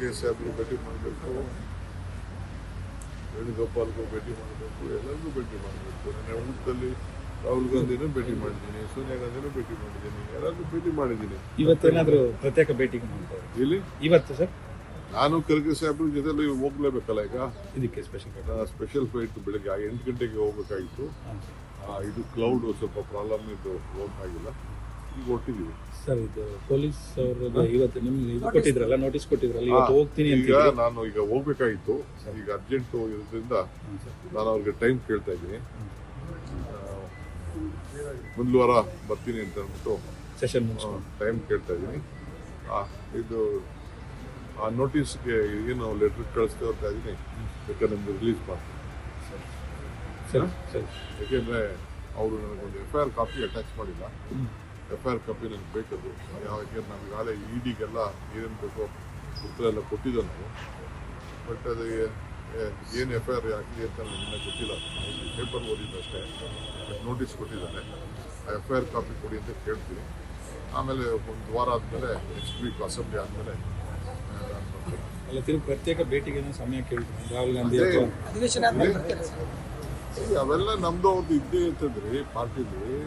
ಖರ್ಗೆ ಸಾಹೇಬ್ರು ಭೇಟಿ ಮಾಡಬೇಕು, ವೇಣುಗೋಪಾಲ್ಗೂ ಭೇಟಿ ಮಾಡಬೇಕು, ಎಲ್ಲರಿಗೂ ಭೇಟಿ ಮಾಡಬೇಕು. ನನ್ನ ಊಟದಲ್ಲಿ ರಾಹುಲ್ ಗಾಂಧಿನೂ ಭೇಟಿ ಮಾಡಿದ್ದೀನಿ, ಸೋನಿಯಾ ಗಾಂಧಿನೂ ಭೇಟಿ ಮಾಡಿದ್ದೀನಿ, ಎಲ್ಲರಿಗೂ ಭೇಟಿ ಮಾಡಿದ್ದೀನಿ. ಇವತ್ತೇನಾದರೂ ಪ್ರತ್ಯೇಕ ಭೇಟಿಗೆ ಮಾಡ್ತಾರೆ ಇಲ್ಲಿ ಇವತ್ತು ಸರ್? ನಾನು ಖರ್ಗೆ ಸಾಹೇಬ್ರ ಜೊತೆಲಿ ಹೋಗ್ಲೇಬೇಕಲ್ಲ. ಈಗ ಇದಕ್ಕೆ ಸ್ಪೆಷಲ್ ಫ್ಲೈಟ್ ಬೆಳಗ್ಗೆ 8 ಗಂಟೆಗೆ ಹೋಗ್ಬೇಕಾಗಿತ್ತು. ಇದು ಕ್ಲೌಡ್ ಸ್ವಲ್ಪ ಪ್ರಾಬ್ಲಮ್ ಇದ್ದು ಹೋಗಕ್ಕಾಗಿಲ್ಲ. ಈಗ ಹೊರಟಿದ್ದೀವಿ ಸರ್. ಇದು ಪೊಲೀಸ್ ಅವ್ರಿಗೆ ಇವತ್ತು ನಿಮ್ಗೆ ಇದು ಕೊಟ್ಟಿದ್ರಲ್ಲ, ನೋಟಿಸ್ ಕೊಟ್ಟಿದ್ರಲ್ಲ, ಇವತ್ತು ಹೋಗ್ತೀನಿ ಅಂತ. ಈಗ ನಾನು ಈಗ ಹೋಗ್ಬೇಕಾಗಿತ್ತು, ಈಗ ಅರ್ಜೆಂಟ್ ಇರೋದ್ರಿಂದ ನಾನು ಅವ್ರಿಗೆ ಟೈಮ್ ಕೇಳ್ತಾ ಇದ್ದೀನಿ. ಮುಂದಿನ ವಾರ ಬರ್ತೀನಿ ಅಂತ ಅಂದ್ಬಿಟ್ಟು ಸೆಷನ್ ಟೈಮ್ ಕೇಳ್ತಾ ಇದ್ದೀನಿ. ಇದು ಆ ನೋಟಿಸ್ಗೆ ಏನು ಲೆಟರ್ ಕಳಿಸ್ತಾ ಇದ್ದೀನಿ, ಬೇಕಾದ್ರೆ ನಿಮ್ಗೆ ರಿಲೀಸ್ ಮಾಡ್ತೀನಿ. ಸರಿ ಸರಿ. ಯಾಕೆಂದರೆ ಅವರು ನನಗೊಂದು FIR ಕಾಪಿ ಅಟ್ಯಾಚ್ ಮಾಡಿಲ್ಲ. FIR ಕಾಪಿ ನನಗೆ ಬೇಕದು. ಯಾಕೆ ನಾವು ಈಗಾಗಲೇ EDಗೆಲ್ಲ ಏನೇನು ಬೇಕೋ ಉತ್ತರ ಎಲ್ಲ ಕೊಟ್ಟಿದ್ದೆ ನಾವು. ಬಟ್ ಅದು ಏನು FIR ಯಾಕೆ ಅಂತ ನನಗೆ ಗೊತ್ತಿಲ್ಲ. ಪೇಪರ್ ಓದಿದ್ದಷ್ಟೇ. ಬಟ್ ನೋಟಿಸ್ ಕೊಟ್ಟಿದ್ದಾನೆ. ಆ FIR ಕಾಪಿ ಕೊಡಿ ಅಂತ ಕೇಳ್ತೀನಿ. ಆಮೇಲೆ ಒಂದು ವಾರ ಆದಮೇಲೆ ನೆಕ್ಸ್ಟ್ ವೀಕ್ ಅಸೆಂಬ್ಲಿ ಆದಮೇಲೆ ಅಲ್ಲ, ತಿರುಗಿ ಪ್ರತ್ಯೇಕ ಭೇಟಿಗೆ ಸಮಯ ಕೇಳ್ತೀನಿ ರಾಹುಲ್ ಗಾಂಧಿ ಅವೆಲ್ಲ ನಮ್ದು ಅವ್ರದ್ದು ಇದ್ದೇ ಇರ್ತದ್ರಿ ಪಾರ್ಟಿಲಿ.